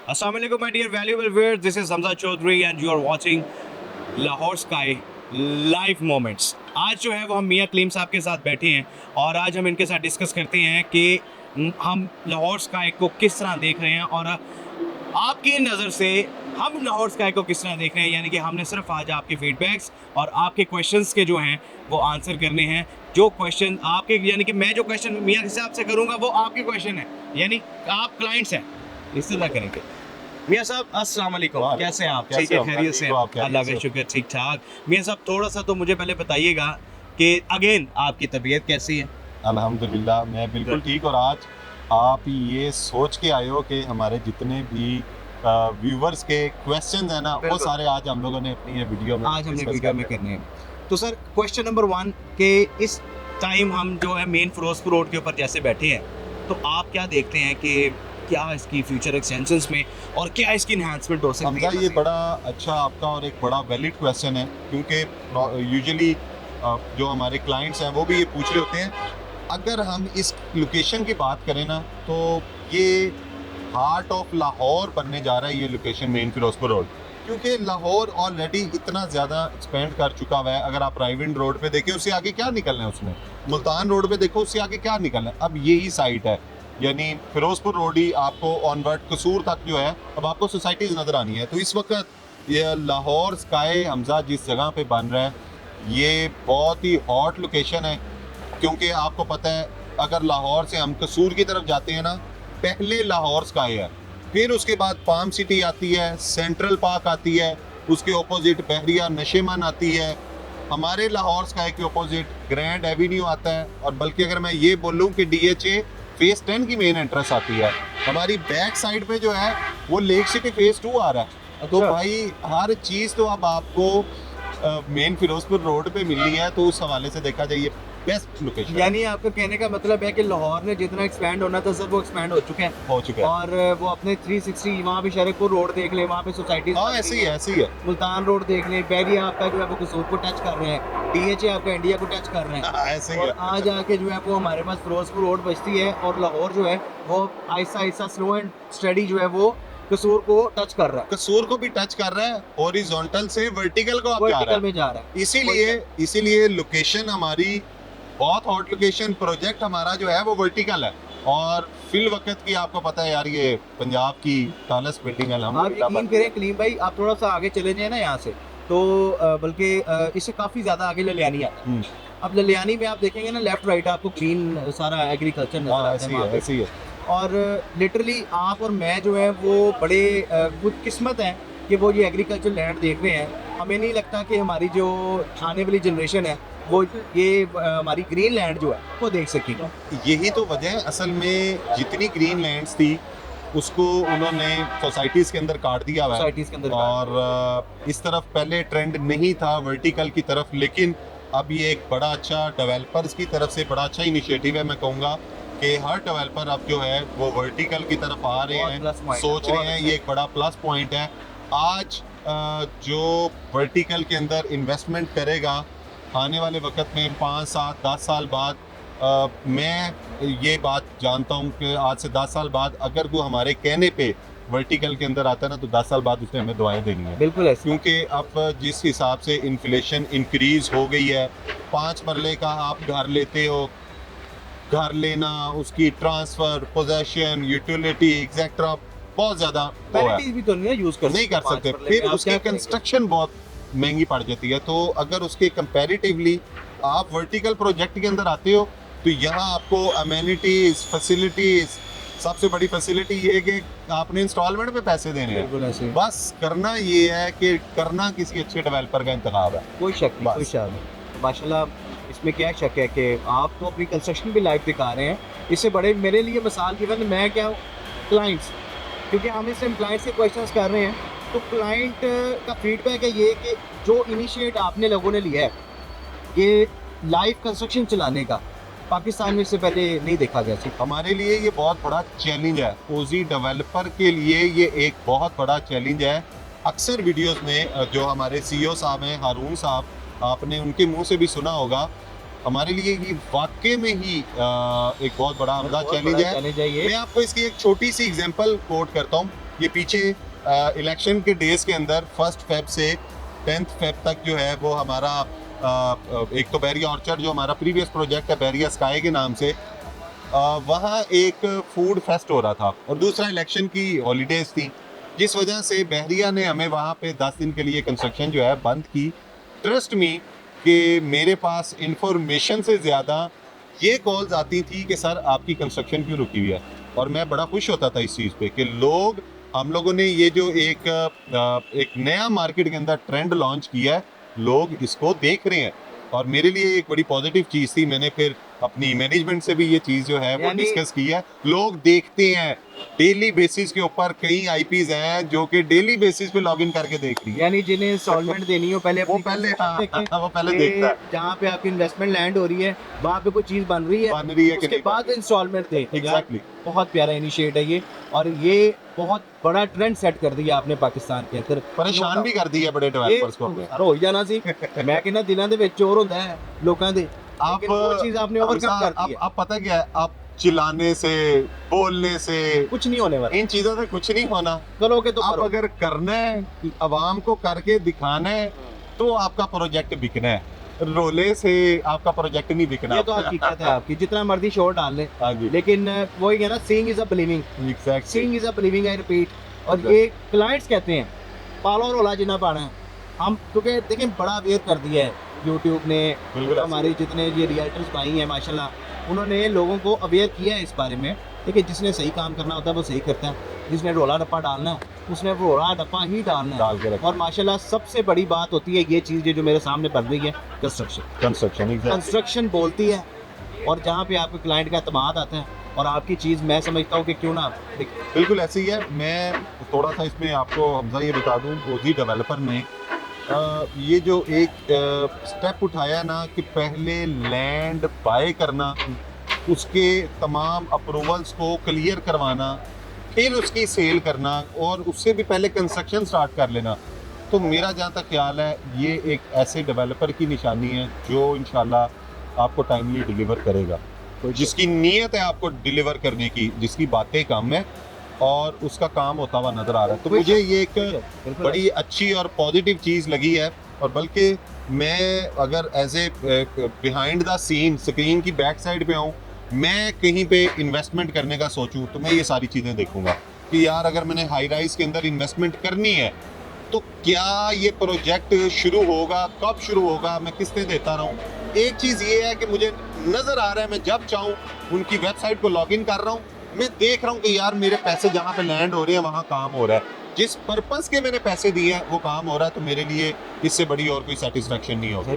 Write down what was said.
Assalamu alaikum, my dear valuable viewers. This is Hamza Chaudhary and you are watching Lahore Sky live moments. आज जो है वो हम मियाँ कलीम साहब के साथ बैठे हैं और आज हम इनके साथ डिस्कस करते हैं कि हम लाहौर स्काई को किस तरह देख रहे हैं और आपकी नज़र से हम लाहौर स्काई को किस तरह देख रहे हैं। यानी कि हमने सिर्फ आज आपके फीडबैक्स और आपके क्वेश्चंस के जो हैं वो आंसर करने हैं। जो क्वेश्चन आपके, यानी कि मैं जो क्वेश्चन मियाँ साहब से करूँगा वो आपके क्वेश्चन है, यानी आप क्लाइंट्स हैं, इस तरह करेंगे। मियाँ साहब अस्सलाम वालेकुम, कैसे हैं आप? ठीक है, खैरियत से? अल्लाह का शुक्र, ठीक ठाक। मियाँ साहब थोड़ा सा तो मुझे पहले बताइएगा कि अगेन आपकी तबीयत कैसी है? अल्हम्दुलिल्लाह मैं बिल्कुल ठीक। और आज आप ये सोच के आए हो कि हमारे जितने भी व्यूवर्स के क्वेश्चन है ना वो सारे आज हम लोगों ने अपनी ये वीडियो में आज हमने वीडियो में करने हैं। तो सर क्वेश्चन नंबर 1 कि इस टाइम हम जो है मेन फिरोजपुर रोड के ऊपर जैसे बैठे हैं, तो आप क्या देखते हैं कि क्या इसकी फ्यूचर एक्सटेंशंस में और क्या इसकी इन्हांसमेंट हो सकती है? ये बड़ा अच्छा आपका और एक बड़ा वैलिड क्वेश्चन है, क्योंकि यूजुअली जो हमारे क्लाइंट्स हैं वो भी ये पूछ रहे होते हैं। अगर हम इस लोकेशन की बात करें ना, तो ये हार्ट ऑफ लाहौर बनने जा रहा है ये लोकेशन, मेन फिरोजपुर रोड, क्योंकि लाहौर ऑलरेडी इतना ज़्यादा एक्सपेंड कर चुका हुआ है। अगर आप राइविंड रोड पे देखें उससे आगे क्या निकलना है, उसमें मुल्तान रोड पे देखो उससे आगे क्या निकलना है। अब यही साइट है, यानी फिरोजपुर रोड ही आपको ऑनवर्ड कसूर तक जो है अब आपको सोसाइटीज़ नज़र आनी है। तो इस वक्त ये लाहौर स्काई हमजा जिस जगह पे बन रहा है ये बहुत ही हॉट लोकेशन है, क्योंकि आपको पता है अगर लाहौर से हम कसूर की तरफ जाते हैं ना, पहले लाहौर स्काई है, फिर उसके बाद पाम सिटी आती है, सेंट्रल पार्क आती है, उसके ऑपोजिट बहरिया नशेमन आती है, हमारे लाहौर स्काई के ऑपोजिट ग्रैंड एवेन्यू आता है, और बल्कि अगर मैं ये बोलूँ कि DHA फेज़ 10 की मेन एंट्रेंस आती है। हमारी बैक साइड पे जो है वो लेक सिटी फेज़ 2 आ रहा है। तो भाई हर चीज़ तो अब आपको मेन फिरोजपुर रोड पे मिल रही है, तो उस हवाले से देखा जाए ये बेस्ट लोकेशन। यानी आपका कहने का मतलब है कि लाहौर में जितना एक्सपैंड होना था सर वो एक्सपैंड हो चुका है और वो अपने 360 वहाँ पे शरीफपुर रोड देख ले, वहाँ पे सोसाइटी ऐसे ही है, मुल्तान रोड देख ले, बैरिया आपका जो है वो कसूर को टच कर रहे हैं, DHA आपका इंडिया को टच कर रहे हैं, ऐसे ही और आज आके जो है वो हमारे पास फिरोजपुर रोड बचती है और लाहौर जो है वो Aahista Aahista slow and study जो है वो कसूर को टच कर रहा है, कसूर को भी टच कर रहा है, हॉरिजॉन्टल से वर्टिकल को वर्टिकल में जा रहा है। इसीलिए लोकेशन हमारी बहुत हॉट लोकेशन, प्रोजेक्ट हमारा जो है वो वर्टिकल है। और फिल वक्त की आपको पता है यार, ये पंजाब की टालेस्ट बिल्डिंग है। आप यकीन करें कलीम भाई, आप थोड़ा सा आगे चले जाए ना यहाँ से, तो बल्कि इससे काफ़ी ज़्यादा आगे ललियानी आता है। अब ललियानी में आप देखेंगे ना लेफ्ट राइट आपको ग्रीन सारा एग्रीकल्चर नजर आता है, ऐसी है। और लिटरली आप और मैं जो है वो बड़े खुशकिस्मत हैं कि वो ये एग्रीकल्चर लैंड देख रहे हैं। हमें नहीं लगता कि हमारी जो आने वाली जनरेशन है वो ये हमारी ग्रीन लैंड जो है वो देख सकेगी। यही तो वजह है असल में, जितनी ग्रीन लैंड्स थी उसको उन्होंने सोसाइटीज़ के अंदर काट दिया हुआ है। और इस तरफ पहले ट्रेंड नहीं था वर्टिकल की तरफ, लेकिन अब ये एक बड़ा अच्छा डेवलपर्स की तरफ से बड़ा अच्छा इनिशिएटिव है। मैं कहूँगा कि हर डेवलपर अब जो है वो वर्टिकल की तरफ आ रहे हैं, सोच रहे हैं, ये एक बड़ा प्लस पॉइंट है। आज जो वर्टिकल के अंदर इन्वेस्टमेंट करेगा आने वाले वक्त में 5, 7, 10 साल बाद, मैं ये बात जानता हूँ कि आज से 10 साल बाद अगर वो हमारे कहने पे वर्टिकल के अंदर आता है ना, तो 10 साल बाद उसने हमें दुआएं देनी है। बिल्कुल ऐसे, क्योंकि अब जिस हिसाब से इन्फ्लेशन इंक्रीज हो गई है, 5 मरले का आप घर लेते हो, घर लेना, उसकी ट्रांसफ़र, पोजेशन, यूटिलिटी एक्सेट्रा बहुत ज़्यादा भी तो नहीं यूज़ नहीं कर सकते, फिर उसकी कंस्ट्रक्शन बहुत महंगी पड़ जाती है। तो अगर उसके कंपैरेटिवली आप वर्टिकल प्रोजेक्ट के अंदर आते हो, तो यहाँ आपको अमेनिटीज, फैसिलिटीज, सबसे बड़ी फैसिलिटी ये है कि आपने इंस्टॉलमेंट पे पैसे देने हैं। बस करना ये है कि करना किसी अच्छे डेवलपर का इंतखाब है, कोई शक नहीं, कोई शक नहीं। माशाल्लाह, इसमें क्या शक है कि आप तो अपनी कंस्ट्रक्शन भी लाइव दिखा रहे हैं। इससे बड़े मेरे लिए मिसाल की बात, मैं क्या हूँ क्लाइंट्स, क्योंकि हम इससे क्लाइंट से क्वेश्चंस कर रहे हैं, तो क्लाइंट का फीडबैक है ये कि जो इनिशिएट आपने लोगों ने लिया है ये लाइव कंस्ट्रक्शन चलाने का, पाकिस्तान में इससे पहले नहीं देखा गया था। हमारे लिए ये बहुत बड़ा चैलेंज है, ओजी डेवलपर के लिए ये एक बहुत बड़ा चैलेंज है। अक्सर वीडियोस में जो हमारे CEO साहब हैं, हारून साहब, आपने उनके मुंह से भी सुना होगा, हमारे लिए ये वाकई में ही एक बहुत बड़ा चैलेंज है। मैं आपको इसकी एक छोटी सी एग्जांपल कोट करता हूँ। ये पीछे इलेक्शन के डेज के अंदर 1 फेब से 10 फेब तक जो है वो हमारा एक तो बैरिया ऑर्चर्ड जो हमारा प्रीवियस प्रोजेक्ट है बैरिया स्काई के नाम से, वहाँ एक फूड फेस्ट हो रहा था और दूसरा इलेक्शन की हॉलीडेज थी, जिस वजह से बहरिया ने हमें वहाँ पे 10 दिन के लिए कंस्ट्रक्शन जो है बंद की। ट्रस्ट मी कि मेरे पास इंफॉर्मेशन से ज़्यादा ये कॉल्स आती थी कि सर आपकी कंस्ट्रक्शन क्यों रुकी हुई है, और मैं बड़ा खुश होता था इस चीज़ पे कि हम लोगों ने ये जो एक नया मार्केट के अंदर ट्रेंड लॉन्च किया है, लोग इसको देख रहे हैं, और मेरे लिए एक बड़ी पॉजिटिव चीज़ थी। मैंने फिर अपनी मैनेजमेंट से भी ये चीज़ जो है वो डिस्कस की है। लोग देखते हैं डेली बेसिस के ऊपर, कई आईपीज हैं जो कि डेली बेसिस पे लॉगिन करके देख रही है, यानी जिन्हें इंस्टॉलमेंट देनी हो पहले वो पहले देखता है जहाँ पे आपकी इन्वेस्टमेंट लैंड हो रही है वहाँ पे कोई चीज बन रही है कि उसके नहीं बाद इंस्टॉलमेंट दे। एग्जैक्टली। बहुत प्यारा इनिशिएट है ये, और ये बहुत बड़ा ट्रेंड सेट कर दिया आपने पाकिस्तान के अंदर, परेशान भी कर दी है बड़े डेवलपर्स को अपने। हो जाना सी मैं कहना दिनों दे विच चोर होता है लोगों दे, आप वो चीज आपने ओवरकम कर दी है। आप पता क्या है, आप चिल्लाने से बोलने से कुछ नहीं होने वाला, इन चीजों से कुछ नहीं होना। करोगे तो आप करो। अगर करना है, आवाम को करके दिखाना है, तो आपका प्रोजेक्ट बिकना है, रोले से आपका प्रोजेक्ट नहीं बिकना। ये तो हकीकत है आपकी, जितना मर्जी शोर डाल ले, हाँ जी, लेकिन वही है ना, seeing is a believing, exactly. Seeing is a believing, I repeat. और ये क्लाइंट्स कहते हैं पालो रोला जितना पाना है हम, क्योंकि देखिए बड़ा अवेयर कर दिया है यूट्यूब ने, बिल्कुल हमारे जितने ये रियल्टर्स भाई हैं माशाल्लाह, उन्होंने लोगों को अवेयर किया है इस बारे में। देखिए जिसने सही काम करना होता है वो सही करता है, जिसने रोला डप्पा डालना है उसने रोला डप्पा ही डालना है। डाल के रखो। और माशाल्लाह सबसे बड़ी बात होती है ये चीज़ जो मेरे सामने बन रही है, कंस्ट्रक्शन कंस्ट्रक्शन बोलती है, और जहाँ पे आपके क्लाइंट का एतमाद आता है और आपकी चीज़, मैं समझता हूँ कि क्यों ना बिल्कुल ऐसे ही है। मैं थोड़ा सा इसमें आपको हमजा ये बता दूं, ओजी डेवलपर ने ये जो एक स्टेप उठाया ना कि पहले लैंड बाय करना, उसके तमाम अप्रूवल्स को क्लियर करवाना, फिर उसकी सेल करना, और उससे भी पहले कंस्ट्रक्शन स्टार्ट कर लेना, तो मेरा जहाँ तक ख्याल है ये एक ऐसे डेवलपर की निशानी है जो इंशाल्लाह आपको टाइमली डिलीवर करेगा, तो जिसकी नीयत है आपको डिलीवर करने की, जिसकी बातें कम है और उसका काम होता हुआ नजर आ रहा है। तो मुझे ये एक बड़ी अच्छी और पॉजिटिव चीज़ लगी है। और बल्कि मैं अगर as a behind the scene screen की बैक साइड पे आऊँ, मैं कहीं पे इन्वेस्टमेंट करने का सोचूं, तो मैं ये सारी चीज़ें देखूंगा कि यार अगर मैंने हाई राइज के अंदर इन्वेस्टमेंट करनी है तो क्या ये प्रोजेक्ट शुरू होगा, कब शुरू होगा, मैं किस्तें देता रहूं। एक चीज़ ये है कि मुझे नज़र आ रहा है, मैं जब चाहूँ उनकी वेबसाइट को लॉगिन कर रहा हूँ, मैं देख रहा हूँ कि यार मेरे पैसे जहाँ पे लैंड हो रहे हैं वहाँ काम हो रहा है, जिस पर्पस के मैंने पैसे दिए हैं वो काम हो रहा है, तो मेरे लिए इससे बड़ी और कोई सेटिस्फेक्शन नहीं होगी।